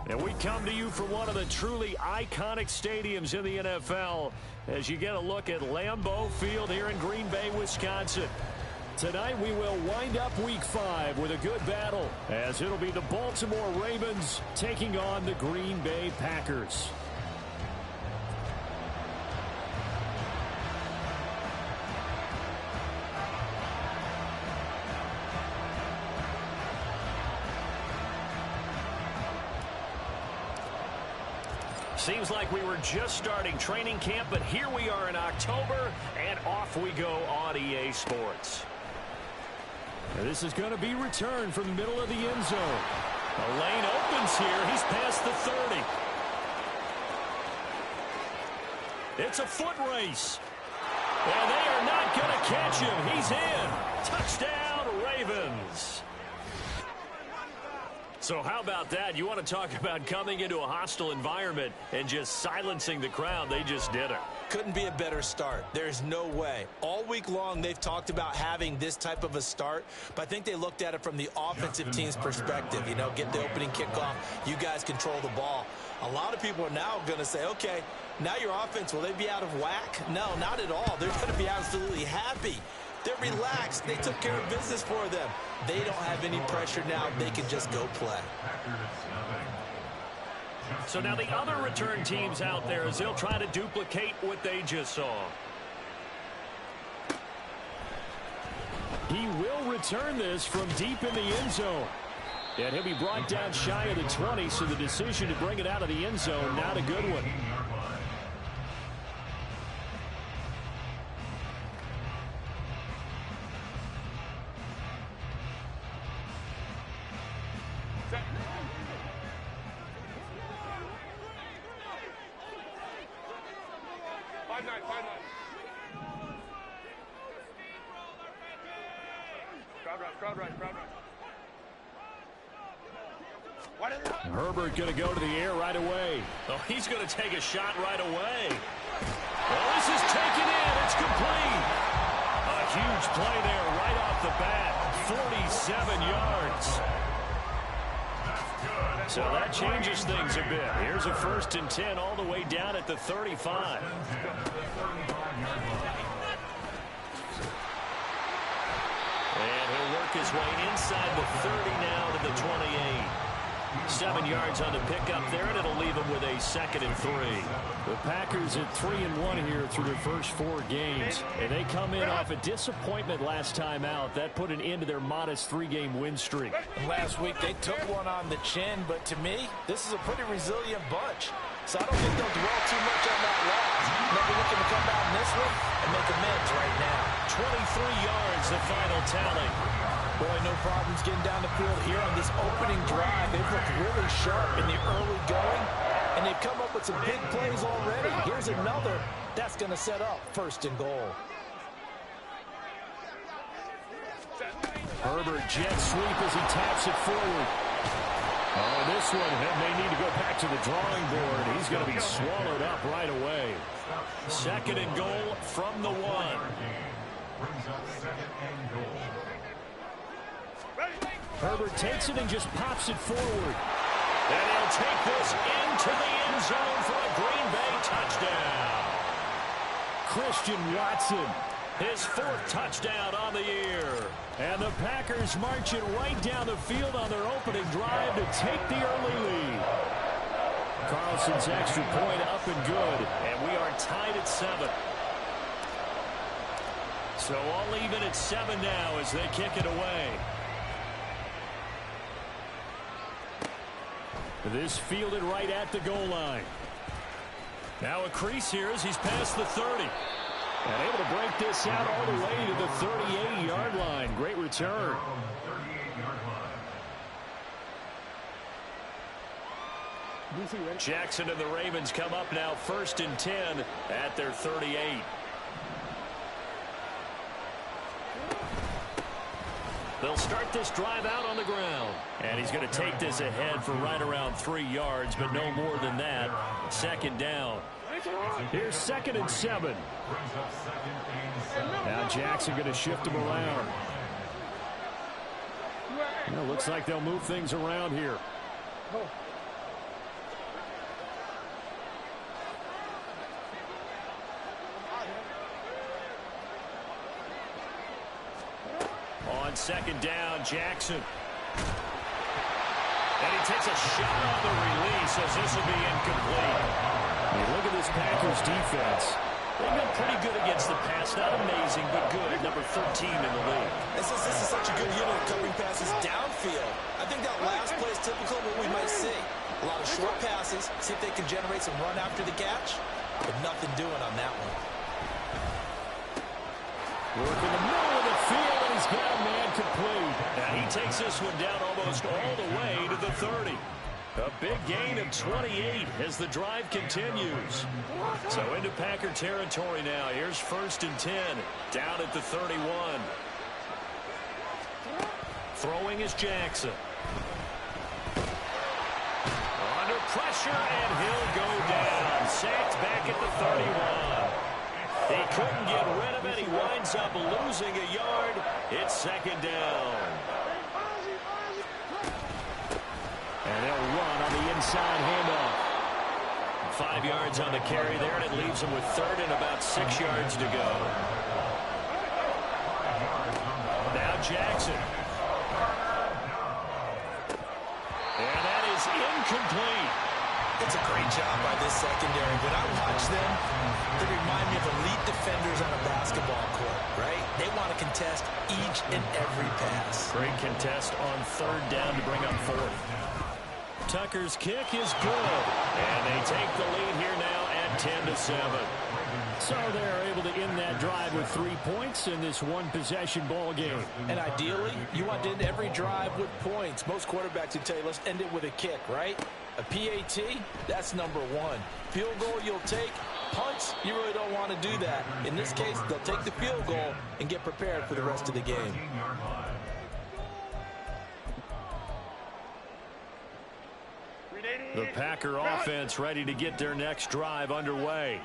And we come to you from one of the truly iconic stadiums in the NFL as you get a look at Lambeau Field here in Green Bay, Wisconsin. Tonight we will wind up Week 5 with a good battle as it'll be the Baltimore Ravens taking on the Green Bay Packers. Seems like we were just starting training camp, but here we are in October, and off we go on EA Sports. Now this is going to be returned from the middle of the end zone. The lane opens here. He's past the 30. It's a foot race. And they are not going to catch him. He's in. Touchdown, Ravens. So how about that? You want to talk about coming into a hostile environment and just silencing the crowd. They just did it. Couldn't be a better start. There's no way. All week long they've talked about having this type of a start, but I think they looked at it from the offensive team's perspective. You know, get the opening kickoff. You guys control the ball. A lot of people are now going to say, okay, now your offense, will they be out of whack? No, not at all. They're going to be absolutely happy. They're relaxed. They took care of business for them. They don't have any pressure now. They can just go play. So now the other return teams out there as they'll try to duplicate what they just saw. He will return this from deep in the end zone. And he'll be brought down shy of the 20, so the decision to bring it out of the end zone, not a good one. Herbert going to go to the air right away. Oh, he's going to take a shot right away. Well, this is taken in. It's complete. A huge play there right off the bat. 47 yards. So that changes things a bit. Here's a 1st and 10 all the way down at the 35. And he'll work his way inside the 30 now to the 28. 7 yards on the pickup there, and it'll leave them with a 2nd and 3. The Packers at 3-1 here through their first 4 games. And they come in off a disappointment last time out. That put an end to their modest 3-game win streak. Last week they took one on the chin, but to me, this is a pretty resilient bunch. So I don't think they'll dwell too much on that loss. They'll be looking to come out in this one and make amends right now. 23 yards, the final tally. Boy, no problems getting down the field here on this opening drive. They've looked really sharp in the early going, and they've come up with some big plays already. Here's another that's going to set up 1st and goal. Herbert jet sweep as he taps it forward. Oh, this one may need to go back to the drawing board. He's going to be swallowed up right away. 2nd and goal from the 1. Herbert takes it and just pops it forward. And he'll take this into the end zone for a Green Bay touchdown. Christian Watson, his 4th touchdown on the year. And the Packers march it right down the field on their opening drive to take the early lead. Carlson's extra point up and good. And we are tied at 7. So all even at 7 now as they kick it away. This fielded right at the goal line. Now a crease here as he's past the 30. And able to break this out all the way to the 38-yard line. Great return. Jackson and the Ravens come up now 1st and 10 at their 38. They'll start this drive out on the ground. And he's going to take this ahead for right around 3 yards, but no more than that. 2nd down. Here's 2nd and 7. Now Jackson going to shift him around. Well, looks like they'll move things around here. On second down, Jackson. And he takes a shot on the release as this will be incomplete. You look at this Packers defense. They've been pretty good against the pass. Not amazing, but good. Number 13 in the league. This is such a good unit of covering passes downfield. I think that last play is typical of what we might see. A lot of short passes. See if they can generate some run after the catch. But nothing doing on that one. Work in the middle of the field, and he's got a man complete. And he takes this one down almost all the way to the 30. A big gain of 28 as the drive continues. So into Packer territory now. Here's 1st and 10, down at the 31. Throwing is Jackson. Under pressure, and he'll go down. Sacked back at the 31. He couldn't get rid of it. He winds up losing a yard. It's 2nd down. And they'll run on the inside handoff. 5 yards on the carry there, and it leaves them with 3rd and about 6 yards to go. Now Jackson. And that is incomplete. It's a great job by this secondary. When I watch them, they remind me of elite defenders on a basketball court, right? They want to contest each and every pass. Great contest on 3rd down to bring up 4th. Tucker's kick is good. And they take the lead here now at 10-7. So they're able to end that drive with 3 points in this one-possession ball game. And ideally, you want to end every drive with points. Most quarterbacks would tell you, let's end it with a kick, right? A PAT, that's number 1. Field goal you'll take. Punts, you really don't want to do that. In this case, they'll take the field goal and get prepared for the rest of the game. The Packer offense ready to get their next drive underway.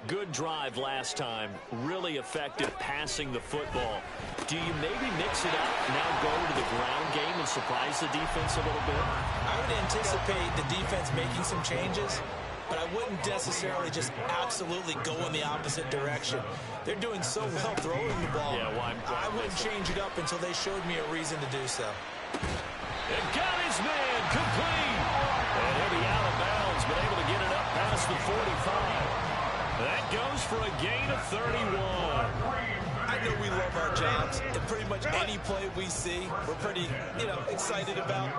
Good drive last time. Really effective passing the football. Do you maybe mix it up, now go to the ground game and surprise the defense a little bit? I would anticipate the defense making some changes, but I wouldn't necessarily just absolutely go in the opposite direction. They're doing so well throwing the ball. Yeah, well, I wouldn't change it up until they showed me a reason to do so. And got his man complete. And he'll be out of bounds, but able to get it up past the 45. That goes for a gain of 31. I know we love our jobs, and pretty much any play we see, we're pretty, excited about.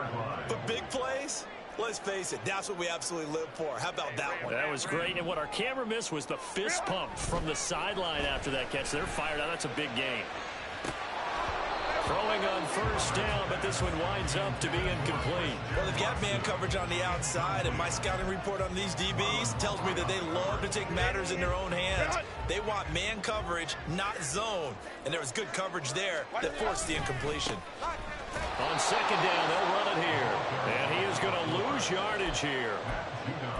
But big plays, let's face it, that's what we absolutely live for. How about that one? That was great, and what our camera missed was the fist pump from the sideline after that catch. They're fired out. That's a big gain. Throwing on 1st down, but this one winds up to be incomplete. Well, they've got man coverage on the outside, and my scouting report on these DBs tells me that they love to take matters in their own hands. They want man coverage, not zone. And there was good coverage there that forced the incompletion. On 2nd down, they'll run it here. And he is going to lose yardage here.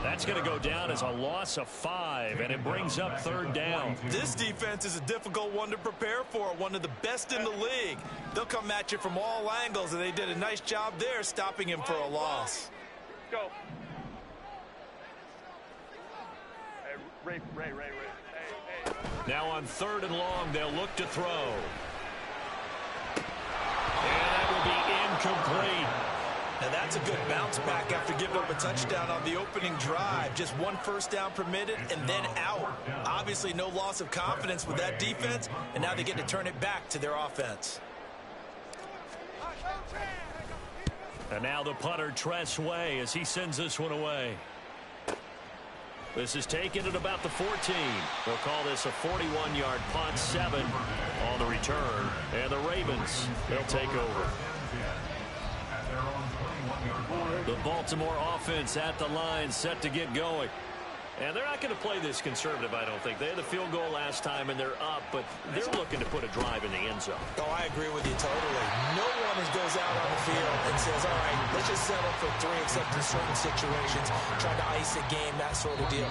That's going to go down as a loss of 5, and it brings up 3rd down. This defense is a difficult one to prepare for, one of the best in the league. They'll come at you from all angles, and they did a nice job there stopping him for a loss. Go. Hey, Ray. Hey. Now on 3rd and long, they'll look to throw. And that will be incomplete. Now that's a good bounce back after giving up a touchdown on the opening drive. Just 1 first down permitted and then out. Obviously no loss of confidence with that defense, and now they get to turn it back to their offense. And now the punter, Tress Way, as he sends this one away. This is taken at about the 14. They'll call this a 41-yard punt, 7 on the return. And the Ravens, they'll take over. The Baltimore offense at the line, set to get going. And they're not going to play this conservative, I don't think. They had the field goal last time, and they're up, but they're looking to put a drive in the end zone. Oh, I agree with you totally. No one goes out on the field and says, all right, let's just settle for 3, except in certain situations, trying to ice a game, that sort of deal.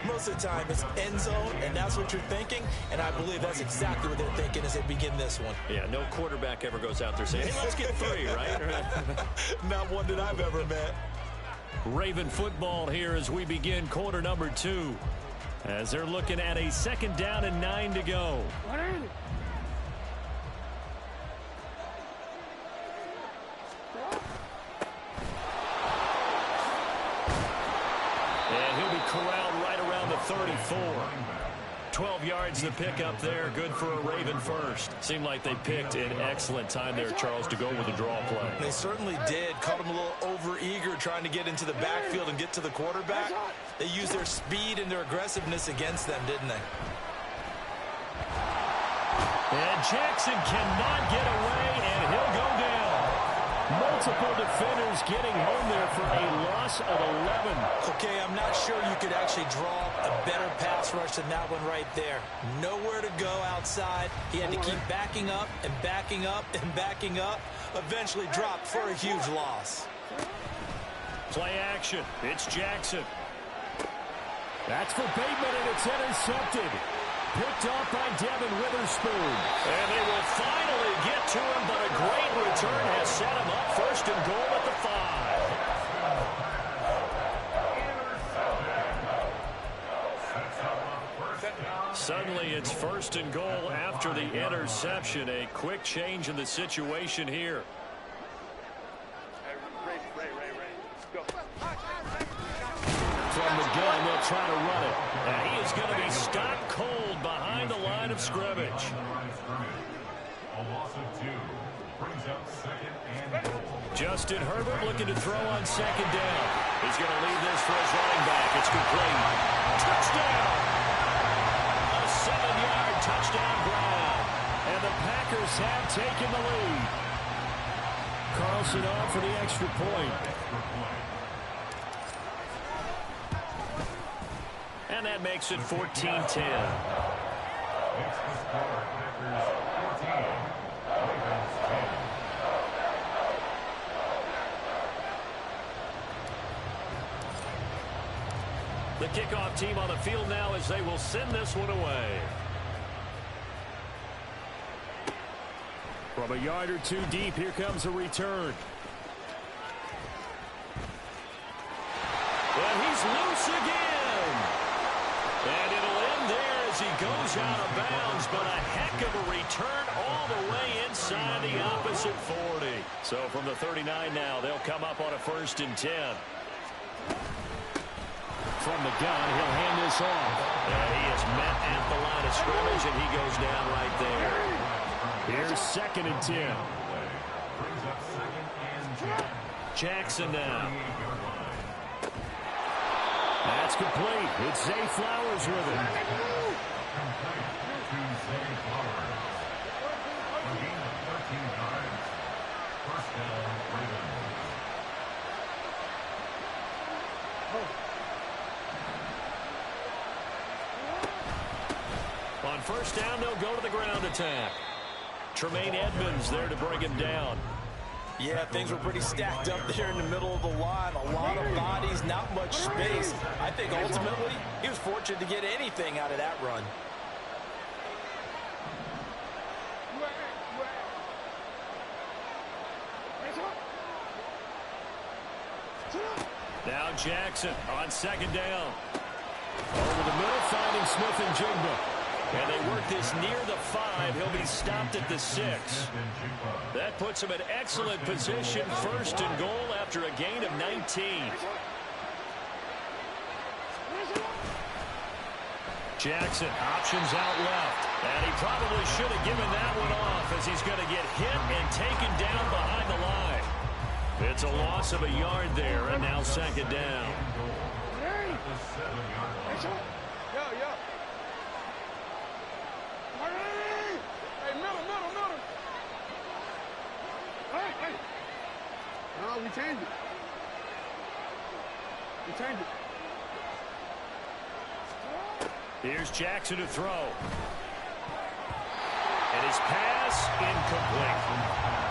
Most of the time, it's end zone, and that's what you're thinking, and I believe that's exactly what they're thinking as they begin this one. Yeah, no quarterback ever goes out there saying, hey, let's get 3, right? Not one that I've ever met. Raven football here as we begin quarter number 2. As they're looking at a 2nd down and 9 to go. corralled right around the 34. 12 yards to pick up there. Good for a Raven first. Seemed like they picked an excellent time there, Charles, to go with the draw play. They certainly did. Caught them a little over-eager trying to get into the backfield and get to the quarterback. They used their speed and their aggressiveness against them, didn't they? And Jackson cannot get away, and he'll go down. Multiple defenders getting home there for a loss of 11. Okay, I'm not sure you could actually draw a better pass rush than that one right there. Nowhere to go outside. He had to keep backing up and backing up and backing up. Eventually dropped for a huge loss. Play action. It's Jackson. That's for Bateman, and it's intercepted. Picked off by Devin Witherspoon. And they will finally get to him, but a great return has set him up first and goal at the 5. Suddenly it's first and goal after the interception. A quick change in the situation here. From the gun, they'll try to run it. And he is going to be stopped cold behind the line of scrimmage. Justin Herbert looking to throw on second down. He's going to leave this for his running back. It's complete. Touchdown! A 7-yard touchdown ground. And the Packers have taken the lead. Carlson on for the extra point. And that makes it 14-10. The kickoff team on the field now as they will send this one away. From a yard or two deep, here comes a return. And he's loose again. And it'll end there as he goes out of bounds, but a heck of a return all the way inside the opposite 40. So from the 39 now, they'll come up on a 1st and 10. From the gun, he'll hand this off. And he is met at the line of scrimmage, and he goes down right there. Here's 2nd and 10. Jackson now. That's complete. It's Zay Flowers with it. On 1st down, they'll go to the ground attack. Tremaine Edmonds there to bring him down. Yeah, things were pretty stacked up there in the middle of the line. A lot of bodies, not much space. I think ultimately he was fortunate to get anything out of that run. Now Jackson on 2nd down. Over the middle, finding Smith and Jigba. And they work this near the 5. He'll be stopped at the 6. That puts him in excellent position. 1st and goal after a gain of 19. Jackson options out left. And he probably should have given that one off as he's going to get hit and taken down behind the line. It's a loss of a yard there, and now 2nd down. No, we changed it. We changed it. Here's Jackson to throw. And his pass incomplete.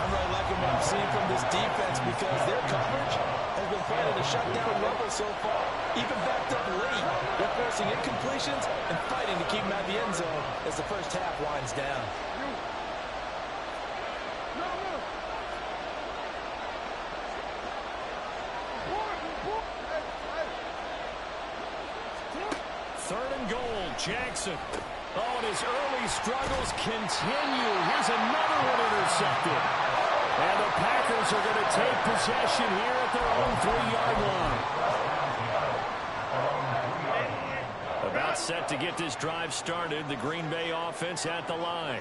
I'm really liking what I'm seeing from this defense because their coverage has been playing at a shutdown level so far. Even backed up late, they're forcing incompletions and fighting to keep them out of the end zone as the first half winds down. Third and goal, Jackson. Oh, and his early struggles continue. Here's another one intercepted. And the Packers are going to take possession here at their own 3-yard line. set to get this drive started. The Green Bay offense at the line.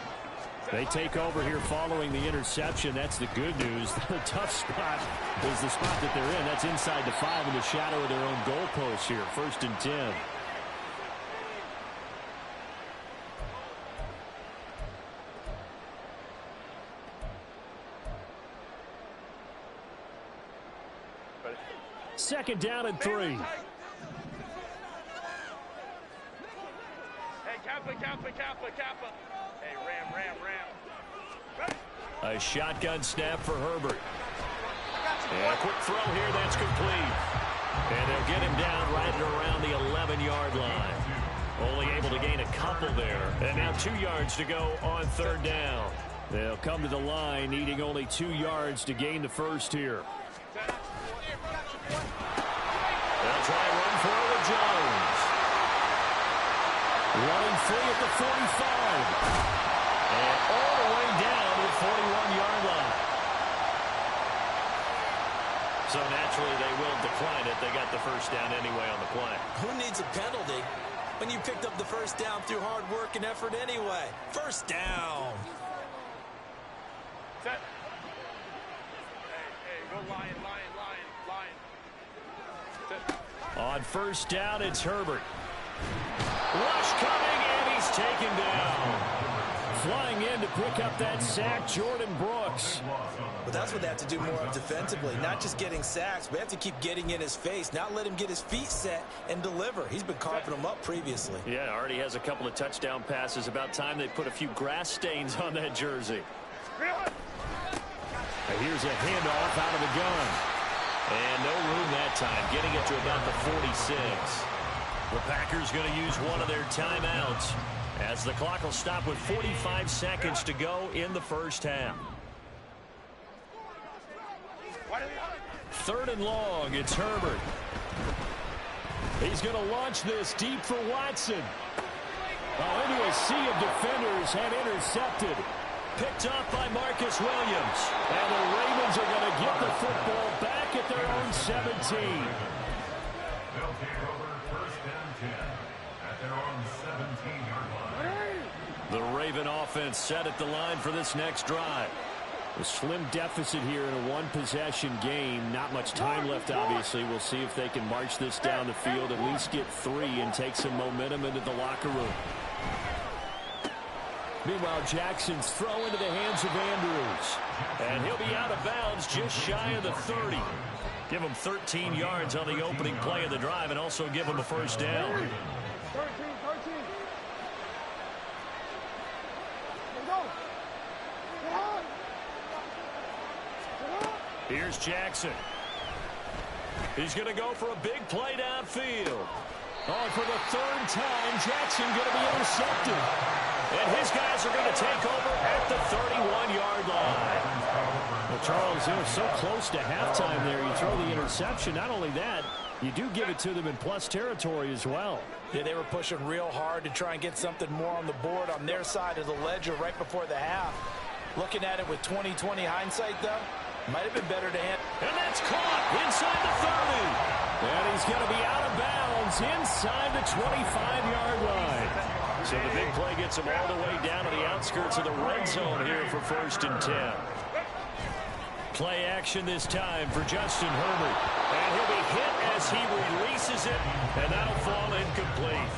They take over here following the interception. That's the good news. The tough spot is the spot that they're in. That's inside the 5 in the shadow of their own goalpost here. 1st and 10. Second down and 3. Hey, Kappa. Hey, Ram. A shotgun snap for Herbert. And a quick throw here, that's complete. And they'll get him down right at around the 11-yard line. Only able to gain a couple there. And now 2 yards to go on 3rd down. They'll come to the line needing only 2 yards to gain the first here. They'll try and run for it with Jones. Running free at the 45. And all the way down to the 41-yard line. So naturally they will decline it. They got the first down anyway on the play. Who needs a penalty when you picked up the first down through hard work and effort anyway? First down. Set. Hey, go Lion. Set. On 1st down, it's Herbert. Rush coming, and he's taken down. Flying in to pick up that sack, Jordan Brooks. But that's what they have to do more of defensively. Not just getting sacks, but they have to keep getting in his face, not let him get his feet set and deliver. He's been carving them up previously. Yeah, already has a couple of touchdown passes. About time they put a few grass stains on that jersey. And here's a handoff out of the gun. And no room that time, getting it to about the 46. The Packers going to use one of their timeouts as the clock will stop with 45 seconds to go in the first half. 3rd and long, it's Herbert. He's going to launch this deep for Watson. Into a sea of defenders and intercepted. Picked off by Marcus Williams. And the Ravens are going to get the football back at their own 17. They'll take over 1st and 10 at their own 17-yard line. The Raven offense set at the line for this next drive. A slim deficit here in a one-possession game. Not much time left, obviously. We'll see if they can march this down the field, at least get 3, and take some momentum into the locker room. Meanwhile, Jackson's throw into the hands of Andrews. And he'll be out of bounds just shy of the 30. Give him 13 yards on the opening play of the drive and also give him a first down. 13. Here's Jackson. He's going to go for a big play downfield. Oh, for the 3rd time, Jackson going to be intercepted. And his guys are going to take over at the 31-yard line. Well, Charles, they were so close to halftime there. You throw the interception. Not only that, you do give it to them in plus territory as well. Yeah, they were pushing real hard to try and get something more on the board on their side of the ledger right before the half. Looking at it with 20/20 hindsight, though, might have been better to hand. And that's caught inside the 30. And he's going to be out of bounds inside the 25-yard line. So the big play gets him all the way down to the outskirts of the red zone here for 1st and 10. Play action this time for Justin Herbert. And he'll be hit as he releases it, and that'll fall incomplete.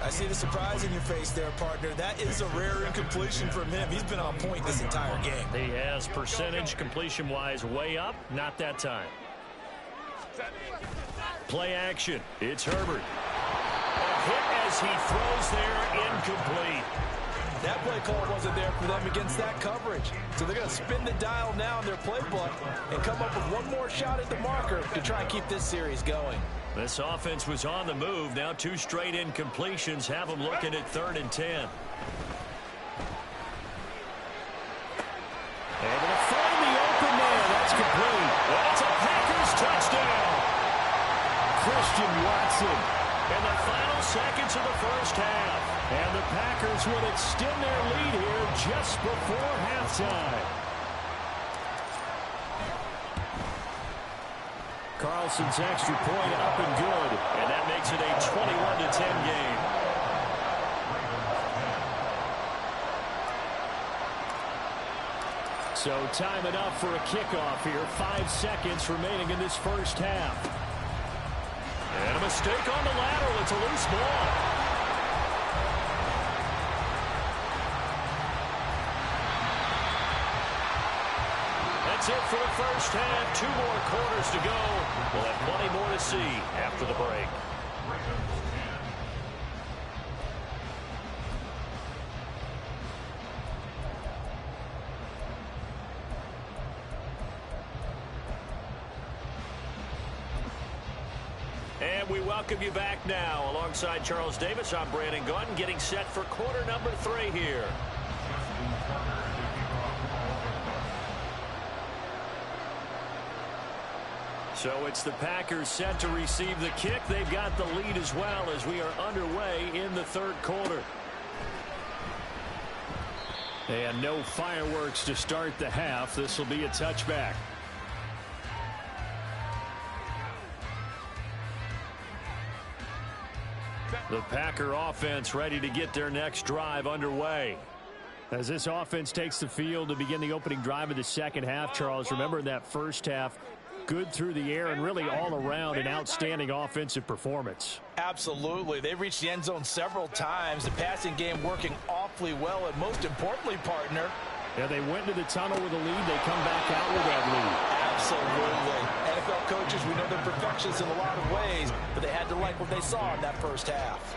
I see the surprise in your face there, partner. That is a rare incompletion from him. He's been on point this entire game. He has percentage completion-wise way up. Not that time. Play action. It's Herbert. A hit as he throws there, incomplete. That play call wasn't there for them against that coverage. So they're going to spin the dial now in their playbook and come up with one more shot at the marker to try and keep this series going. This offense was on the move. Now 2 straight incompletions have them looking at 3rd and 10. Able to find the open man. That's complete. That's a Packers touchdown. Christian Watson in the final seconds of the first half. And the Packers will extend their lead here just before halftime. Carlson's extra point up and good. And that makes it a 21-10 game. So time enough for a kickoff here. 5 seconds remaining in this first half. And a mistake on the lateral. It's a loose ball. That's it for the first half. 2 more quarters to go. We'll have plenty more to see after the break. And we welcome you back now. Alongside Charles Davis, I'm Brandon Gunn, getting set for quarter number 3 here. So it's the Packers set to receive the kick. They've got the lead as well as we are underway in the third quarter. And no fireworks to start the half. This will be a touchback. The Packer offense ready to get their next drive underway. As this offense takes the field to begin the opening drive of the second half, Charles, remember in that first half, good through the air and really all around an outstanding offensive performance. Absolutely. They reached the end zone several times. The passing game working awfully well, and most importantly, partner, yeah, they went into the tunnel with a lead. They come back out with that lead. Absolutely. NFL coaches, we know they're perfectionists in a lot of ways, but they had to like what they saw in that first half.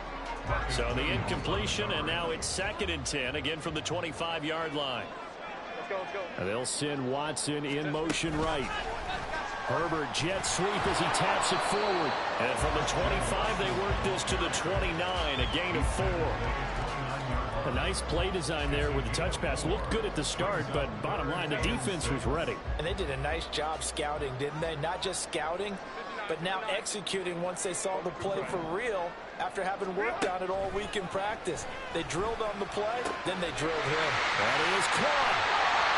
So the incompletion, and now it's 2nd and 10, again from the 25-yard line. Let's go, let's go. And they'll send Watson in motion right. Herbert jet sweep as he taps it forward. And from the 25, they work this to the 29, a gain of 4. A nice play design there with the touch pass. Looked good at the start, but bottom line, the defense was ready. And they did a nice job scouting, didn't they? Not just scouting, but now executing once they saw the play for real after having worked on it all week in practice. They drilled on the play, then they drilled him. That is caught.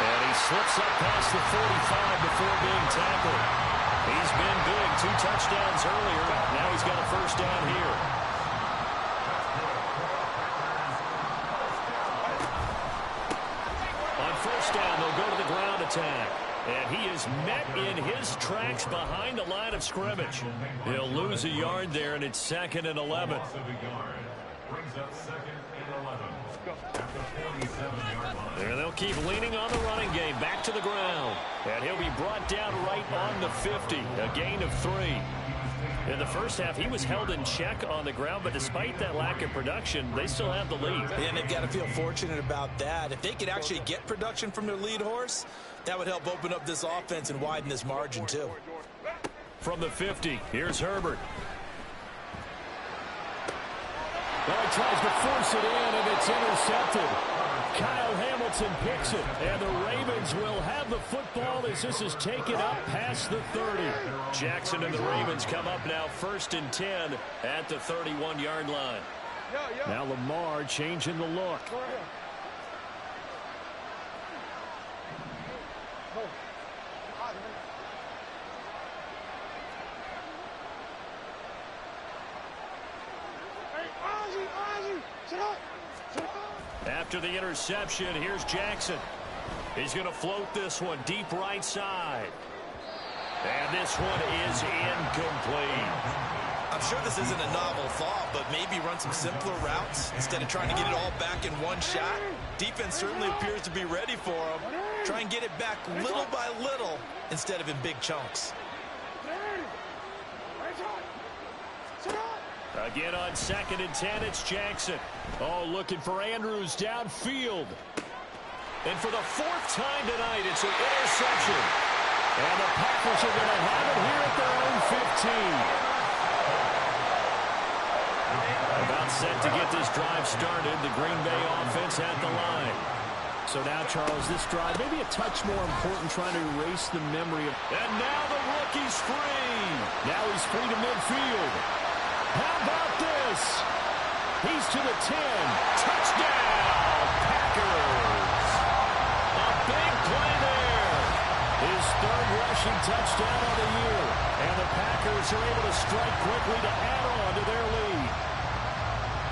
And he slips up past the 45 before being tackled. He's been big. 2 touchdowns earlier. Now he's got a first down here. On first down, they'll go to the ground attack. And he is met in his tracks behind the line of scrimmage. He'll lose a yard there, and it's 2nd and 11. Brings up 2nd and 11. At the 47-yard line. There they'll keep leaning on the running game. Back to the ground. And he'll be brought down right on the 50. A gain of 3. In the first half, he was held in check on the ground, but despite that lack of production, they still have the lead. And they've got to feel fortunate about that. If they could actually get production from their lead horse, that would help open up this offense and widen this margin, too. From the 50, here's Herbert. Well, he tries to force it in, and it's intercepted. Kyle Hamilton picks it, and the Ravens will have the football as this is taken up past the 30. Jackson and the Ravens come up now 1st and 10 at the 31-yard line. Now Lamar changing the look. After the interception, here's Jackson. He's going to float this one deep right side. And this one is incomplete. I'm sure this isn't a novel thought, but maybe run some simpler routes instead of trying to get it all back in one shot. Defense certainly appears to be ready for him. Try and get it back little by little instead of in big chunks. Again on 2nd and 10, it's Jackson. Oh, looking for Andrews downfield. And for the 4th time tonight, it's an interception. And the Packers are going to have it here at their own 15. About set to get this drive started. The Green Bay offense at the line. So now, Charles, this drive maybe a touch more important, trying to erase the memory of. And now the rookie's free. Now he's free to midfield. How about this? He's to the 10. Touchdown, Packers. A big play there. His 3rd rushing touchdown of the year. And the Packers are able to strike quickly to add on to their lead.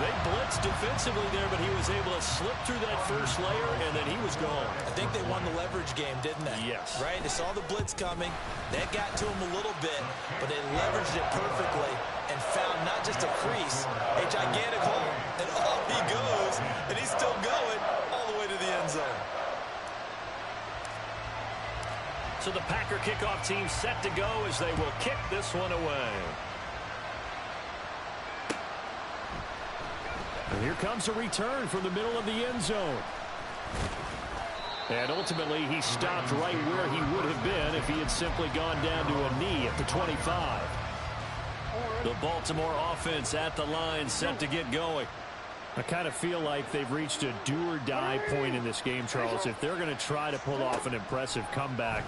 They blitzed defensively there, but he was able to slip through that first layer, and then he was gone. I think they won the leverage game, didn't they? Yes. Right? They saw the blitz coming. That got to him a little bit, but they leveraged it perfectly and found not just a crease, a gigantic hole. And off he goes, and he's still going all the way to the end zone. So the Packer kickoff team set to go as they will kick this one away. And here comes a return from the middle of the end zone. And ultimately, he stopped right where he would have been if he had simply gone down to a knee at the 25. The Baltimore offense at the line set to get going. I kind of feel like they've reached a do-or-die point in this game, Charles. If they're going to try to pull off an impressive comeback,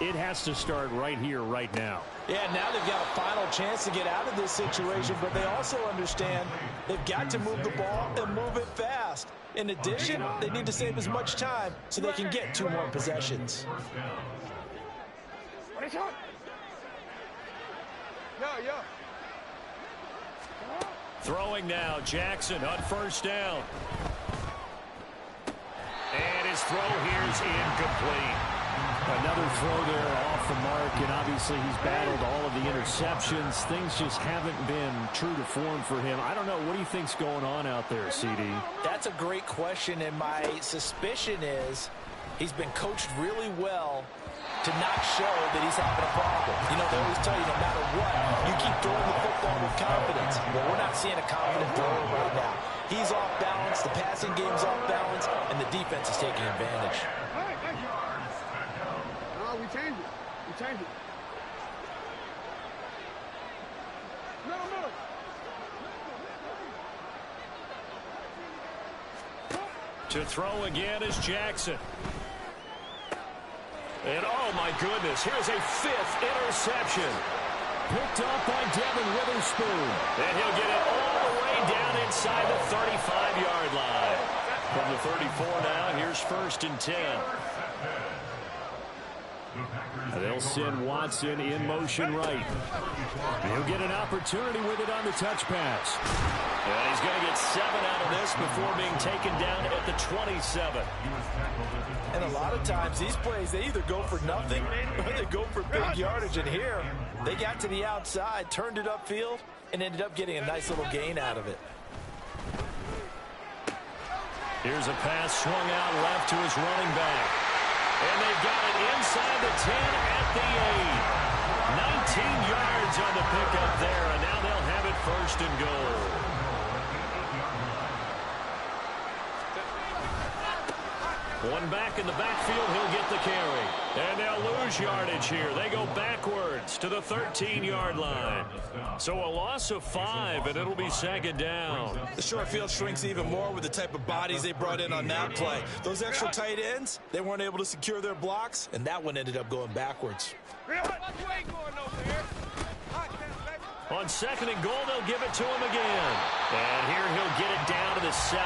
it has to start right here, right now. Yeah, now they've got a final chance to get out of this situation, but they also understand they've got to move the ball and move it fast. In addition, they need to save as much time so they can get 2 more possessions. Throwing now, Jackson on first down. And his throw here is incomplete. Another throw there off the mark, and obviously he's battled all of the interceptions. Things just haven't been true to form for him. I don't know. What do you think's going on out there, CD? That's a great question, and my suspicion is he's been coached really well to not show that he's having a problem. You know, they always tell you no matter what, you keep throwing the football with confidence. Well, we're not seeing a confident thrower right now. He's off balance, the passing game's off balance, and the defense is taking advantage. We change it. We change it. Middle. To throw again is Jackson. And oh my goodness, here's a 5th interception. Picked up by Devin Witherspoon. And he'll get it all the way down inside the 35-yard line. From the 34 now, here's 1st and 10. They'll send Watson in motion right. He'll get an opportunity with it on the touch pass. And he's going to get 7 out of this before being taken down at the 27. And a lot of times these plays, they either go for nothing or they go for big yardage. And here, they got to the outside, turned it upfield, and ended up getting a nice little gain out of it. Here's a pass swung out left to his running back. And they've got it inside the 10 at the 8. 19 yards on the pickup there, and now they'll have it 1st and goal. One back in the backfield, he'll get the carry. And they'll lose yardage here. They go backwards to the 13-yard line. So a loss of 5, and it'll be 2nd down. The short field shrinks even more with the type of bodies they brought in on that play. Those extra tight ends, they weren't able to secure their blocks, and that one ended up going backwards. On 2nd and goal, they'll give it to him again. And here he'll get it down to the 7.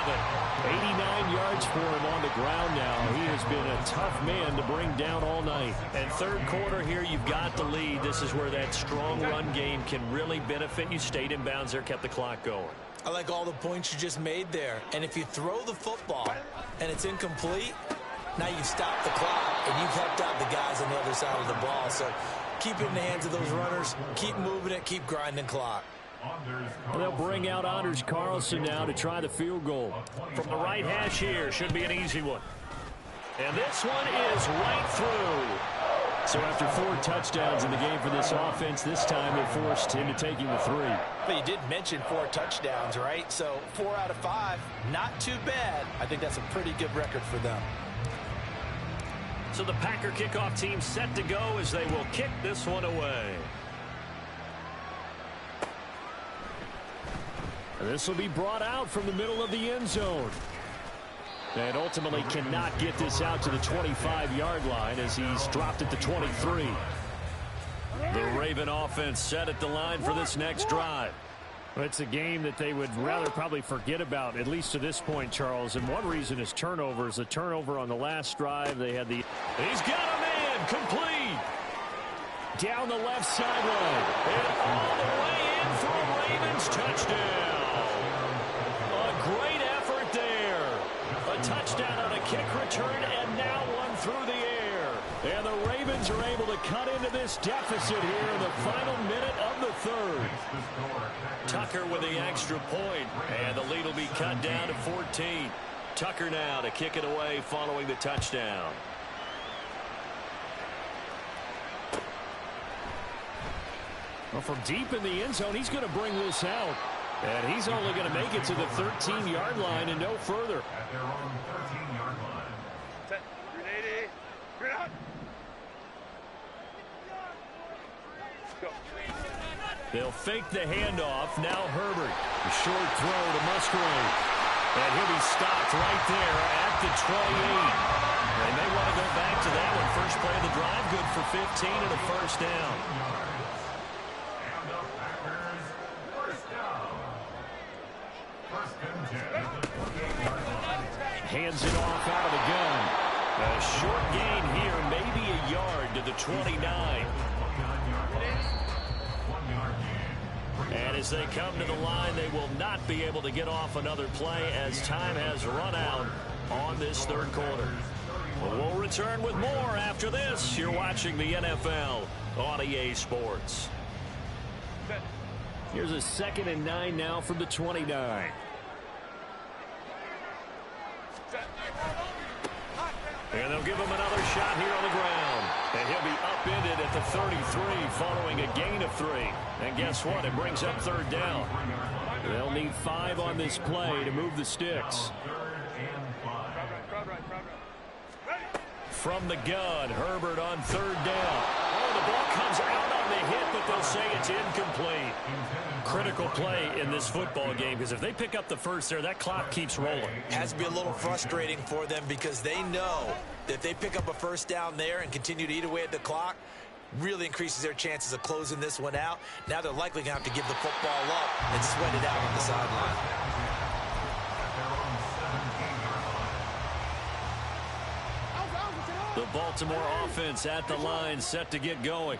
89 yards for him on the ground now. He has been a tough man to bring down all night. And 3rd quarter here, you've got the lead. This is where that strong run game can really benefit you. Stayed in bounds there, kept the clock going. I like all the points you just made there. And if you throw the football and it's incomplete, now you've stopped the clock and you've helped out the guys on the other side of the ball. So keep it in the hands of those runners. Keep moving it. Keep grinding clock. They'll bring out Anders Carlson now to try the field goal. From the right hash here, should be an easy one. And this one is right through. So after 4 touchdowns in the game for this offense, this time they're forced into taking the 3. But you did mention 4 touchdowns, right? So 4 out of 5, not too bad. I think that's a pretty good record for them. So the Packer kickoff team set to go as they will kick this one away. And this will be brought out from the middle of the end zone. And ultimately cannot get this out to the 25-yard line as he's dropped at the 23. The Raven offense set at the line for this next drive. Well, it's a game that they would rather probably forget about, at least to this point, Charles. And one reason is turnovers. A turnover on the last drive. They had the... He's got a man complete. Down the left sideline. And all the way in for a Ravens touchdown. And the Ravens are able to cut into this deficit here in the final minute of the third. Tucker with the extra point, and the lead will be cut down to 14. Tucker now to kick it away following the touchdown. Well, from deep in the end zone, he's going to bring this out. And he's only going to make it to the 13-yard line and no further. At their own 13-yard line. Set. Grenade. Grenade out. Go. They'll fake the handoff. Now Herbert. A short throw to Musgrave. And he'll be stopped right there at the 28. They may want to go back to that one. First play of the drive, good for 15 and a first down. And the Packers, first down. First and 10 at the 28-yard line. Hands it off out of the gun. A short gain here, maybe a yard to the 29. 29-yard line. 1-yard gain. And as they come to the line, they will not be able to get off another play as time has run out on this third quarter. We'll return with more after this. You're watching the NFL on EA Sports. Here's a 2nd and 9 now from the 29. And they'll give him another shot here on the ground. And he'll be upended at the 33 following a gain of 3. And guess what? It brings up third down. They'll need 5 on this play to move the sticks. From the gun, Herbert on third down. Oh, the ball comes out on the hit, but they'll say it's incomplete. Critical play in this football game, because if they pick up the first there, that clock keeps rolling. Has to be a little frustrating for them because they know that if they pick up a first down there and continue to eat away at the clock, really increases their chances of closing this one out. Now they're likely going to have to give the football up and sweat it out on the sideline. The Baltimore offense at the line, set to get going.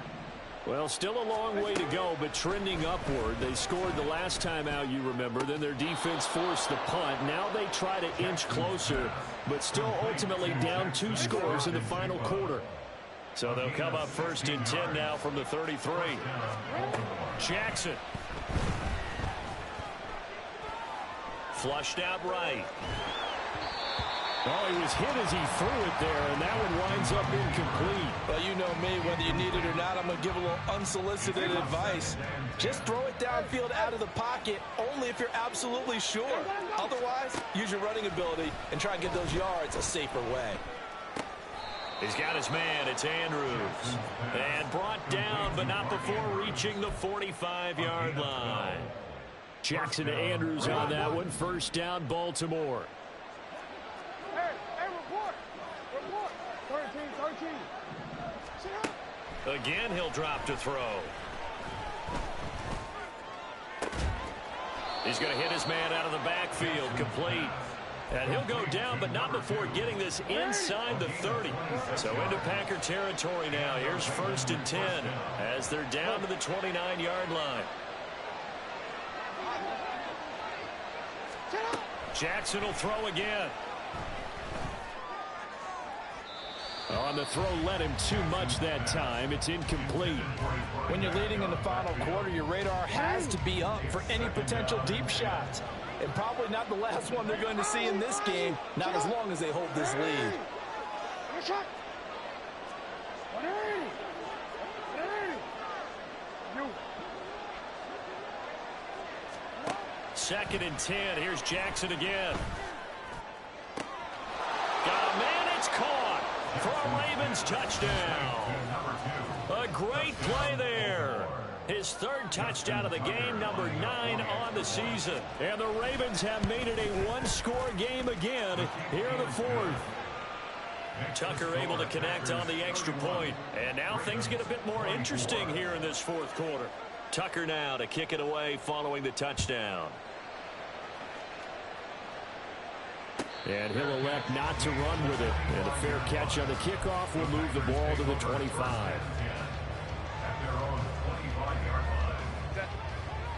Well, still a long way to go, but trending upward. They scored the last time out, you remember. Then their defense forced the punt. Now they try to inch closer, but still ultimately down 2 scores in the final quarter. So they'll come up 1st and 10 now from the 33. Jackson. Flushed out right. Oh, he was hit as he threw it there, and that one winds up incomplete. Well, you know me, whether you need it or not, I'm going to give a little unsolicited advice. Just throw it downfield out of the pocket, only if you're absolutely sure. Otherwise, use your running ability and try and get those yards a safer way. He's got his man. It's Andrews. And brought down, but not before reaching the 45-yard line. Jackson to Andrews on that one. First down, Baltimore. Hey, report. 13. Again, he'll drop to throw. He's going to hit his man out of the backfield, complete. And he'll go down, but not before getting this inside the 30. So into Packer territory now. Here's 1st and 10 as they're down to the 29-yard line. Jackson will throw again. On the throw, led him too much that time. It's incomplete. When you're leading in the final quarter, your radar has to be up for any potential deep shots. And probably not the last one they're going to see in this game, not as long as they hold this lead. 2nd and 10. Here's Jackson again. Got a man. It's caught for a Ravens touchdown. A great play there. His 3rd touchdown of the game, number 9 on the season. And the Ravens have made it a 1-score game again here in the 4th. Tucker able to connect on the extra point. And now things get a bit more interesting here in this 4th quarter. Tucker now to kick it away following the touchdown. And he'll elect not to run with it. And a fair catch on the kickoff will move the ball to the 25.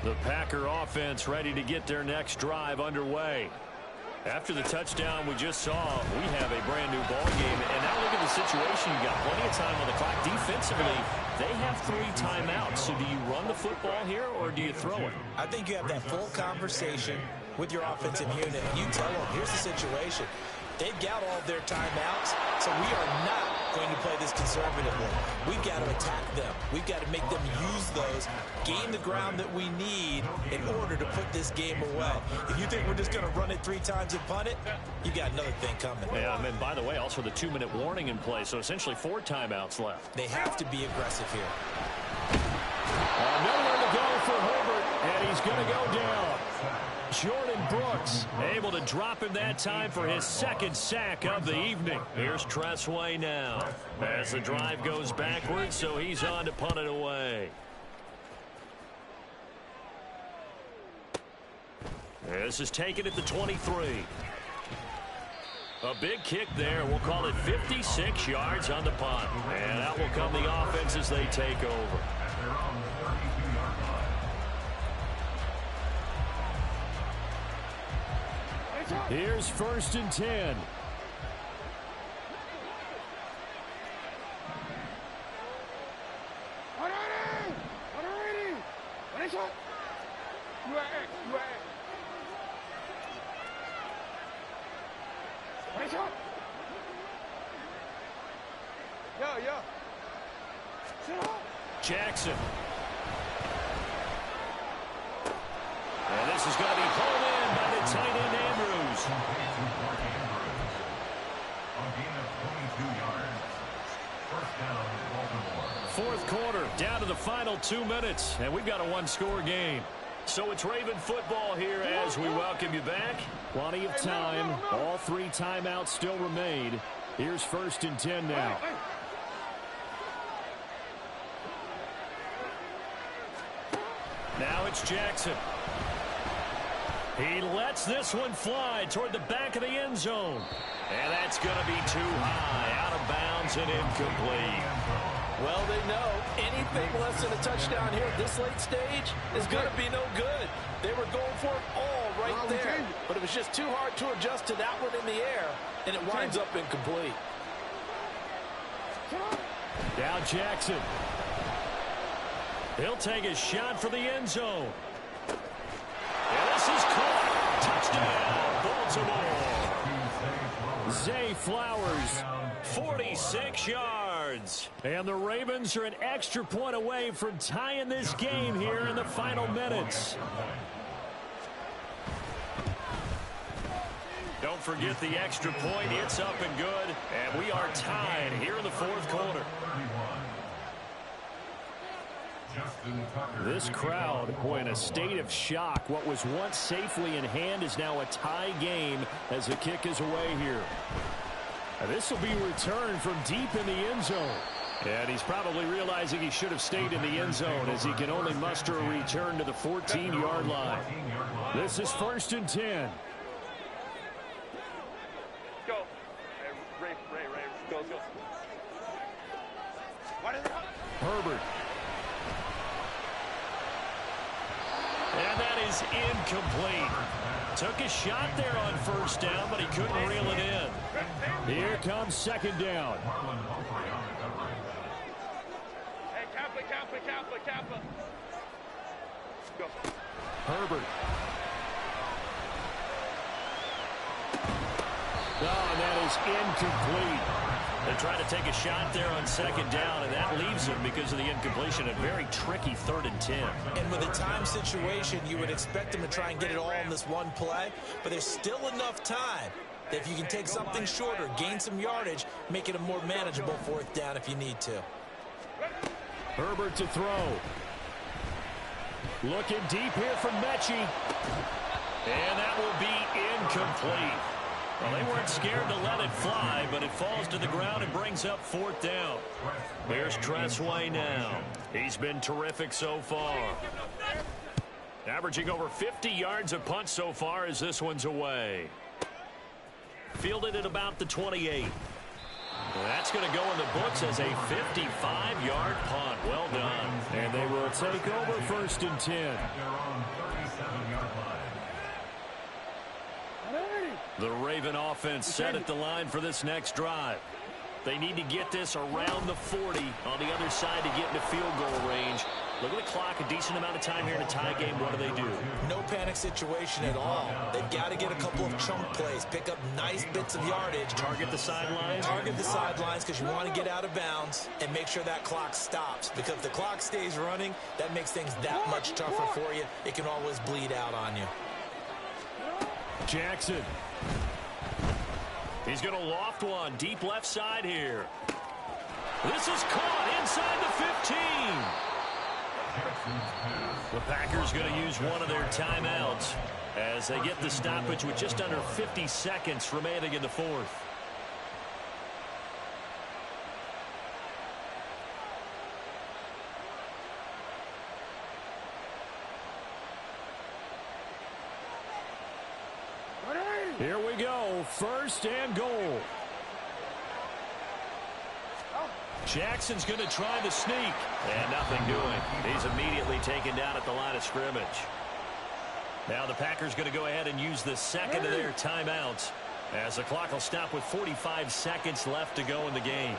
The Packer offense ready to get their next drive underway. After the touchdown we just saw, we have a brand new ball game. And now look at the situation. You got plenty of time on the clock. Defensively, they have 3 timeouts. So do you run the football here or do you throw it? I think you have that full conversation with your offensive unit. And you tell them, here's the situation. They've got all of their timeouts, so we are not going to play this conservatively. We've got to attack them. We've got to make them use those, gain the ground that we need in order to put this game away. If you think we're just going to run it 3 times and punt it, you got another thing coming. Yeah, and by the way, also the 2-minute warning in play, so essentially 4 timeouts left. They have to be aggressive here. Nowhere to go for Herbert, and he's going to go down. Jordan Brooks able to drop him that time for his 2nd sack of the evening. Here's Tressway now as the drive goes backwards, so he's on to punt it away. This is taken at the 23. A big kick there. We'll call it 56 yards on the punt. And out will come the offense as they take over. Here's 1st and 10. Jackson. And this is going to be pulled in by the tight end Andrews. Fourth quarter, down to the final 2 minutes, and we've got a 1-score game. So it's Raven football here as we welcome you back. Plenty of time. All 3 timeouts still remain. Here's 1st and 10 now. Now it's Jackson. He lets this one fly toward the back of the end zone. And that's going to be too high, out of bounds and incomplete. Well, they know anything less than a touchdown here at this late stage is going to be no good. They were going for it all right there, but it was just too hard to adjust to that one in the air, and it winds up incomplete. Now Jackson. He'll take a shot for the end zone. And this is caught. Touchdown, Baltimore. Zay Flowers, 46 yards. And the Ravens are an extra point away from tying this game here in the final minutes. Don't forget the extra point. It's up and good. And we are tied here in the 4th quarter. This crowd, boy, in a state of shock. What was once safely in hand is now a tie game as the kick is away here. And this will be returned from deep in the end zone. And he's probably realizing he should have stayed in the end zone as he can only muster a return to the 14-yard line. This is 1st and 10. Go. Ray, go. Herbert. And that is incomplete. Took a shot there on 1st down, but he couldn't reel it in. Here comes 2nd down. Hey, Kappa. Go. Herbert. Oh, and that is incomplete. They try to take a shot there on 2nd down, and that leaves them because of the incompletion. A very tricky 3rd and 10. And with a time situation, you would expect them to try and get it all in this one play, but there's still enough time that if you can take something shorter, gain some yardage, make it a more manageable 4th down if you need to. Herbert to throw. Looking deep here from Mechie. And that will be incomplete. Well, they weren't scared to let it fly, but it falls to the ground and brings up 4th down. Here's Tressway now. He's been terrific so far. Averaging over 50 yards a punt so far as this one's away. Fielded at about the 28. Well, that's going to go in the books as a 55-yard punt. Well done. And they will take over 1st and 10. The Raven offense set at the line for this next drive. They need to get this around the 40 on the other side to get into field goal range. Look at the clock, a decent amount of time here in a tie game. What do? No panic situation at all. They've got to get a couple of chunk plays, pick up nice bits of yardage. Target the sidelines? Target the sidelines because you want to get out of bounds and make sure that clock stops. Because if the clock stays running, that makes things that much tougher for you. It can always bleed out on you. Jackson. He's going to loft one deep left side here. This is caught inside the 15. The Packers going to use one of their timeouts as they get the stoppage with just under 50 seconds remaining in the fourth. Here we go, first and goal. Jackson's going to try to sneak, and nothing doing. He's immediately taken down at the line of scrimmage. Now the Packers going to go ahead and use the second of their timeouts as the clock will stop with 45 seconds left to go in the game.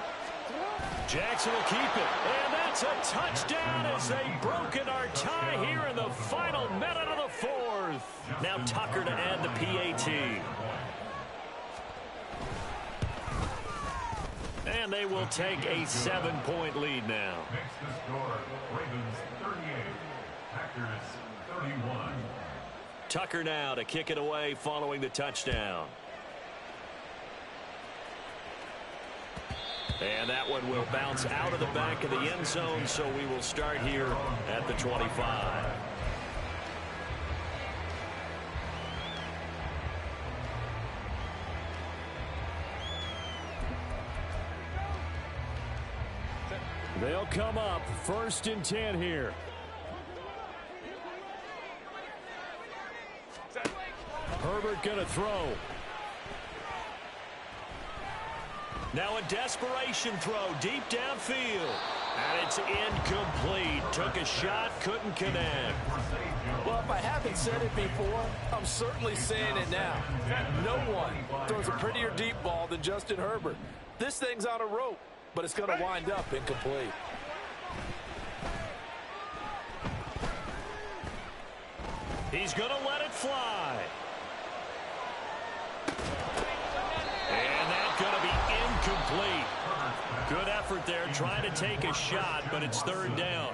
Jackson will keep it, and that's a touchdown as they've broken our tie here in the final minute of the fourth. Now Tucker to add the PAT. And they will take a 7-point lead now. Makes the score Ravens 38, Packers 31. Tucker now to kick it away following the touchdown. And that one will bounce out of the back of the end zone, so we will start here at the 25. They'll come up first and 10 here. Herbert going to throw. Now a desperation throw deep downfield. And it's incomplete. Took a shot, couldn't connect. Well, if I haven't said it before, I'm certainly saying it now. No one throws a prettier deep ball than Justin Herbert. This thing's on a rope, but it's going to wind up incomplete. He's going to let it fly. And that's going to be incomplete. Good effort there, trying to take a shot, but it's third down.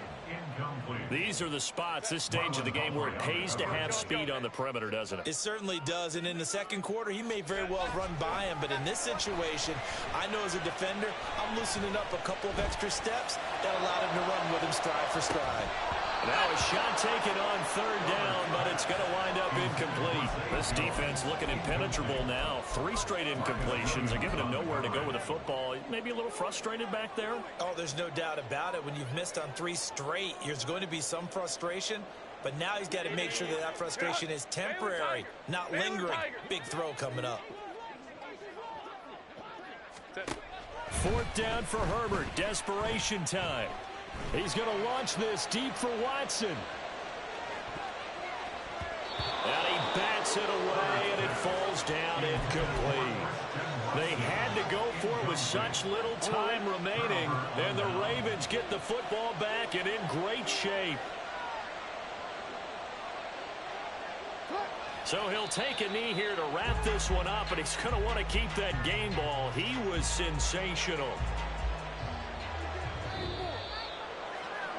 These are the spots, this stage of the game, where it pays to have speed on the perimeter, doesn't it? It certainly does, and in the second quarter, he may very well run by him, but in this situation, I know as a defender, I'm loosening up a couple of extra steps that allowed him to run with him stride for stride. Now a shot taken on third down, but it's going to wind up incomplete. This defense looking impenetrable now. 3 straight incompletions. They're giving him nowhere to go with the football. Maybe a little frustrated back there. Oh, there's no doubt about it. When you've missed on 3 straight, there's going to be some frustration. But now he's got to make sure that that frustration is temporary, not lingering. Big throw coming up. Fourth down for Herbert. Desperation time. He's going to launch this deep for Watson. And he bats it away, and it falls down incomplete. They had to go for it with such little time remaining, and the Ravens get the football back and in great shape. So he'll take a knee here to wrap this one up, and he's going to want to keep that game ball. He was sensational.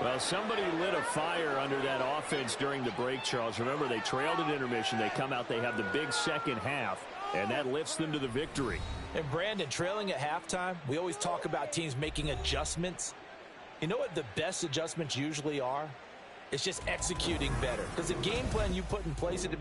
Well, somebody lit a fire under that offense during the break, Charles. Remember, they trailed at intermission. They come out, they have the big second half, and that lifts them to the victory. And, Brandon, trailing at halftime, we always talk about teams making adjustments. You know what the best adjustments usually are? It's just executing better. Because the game plan you put in place at the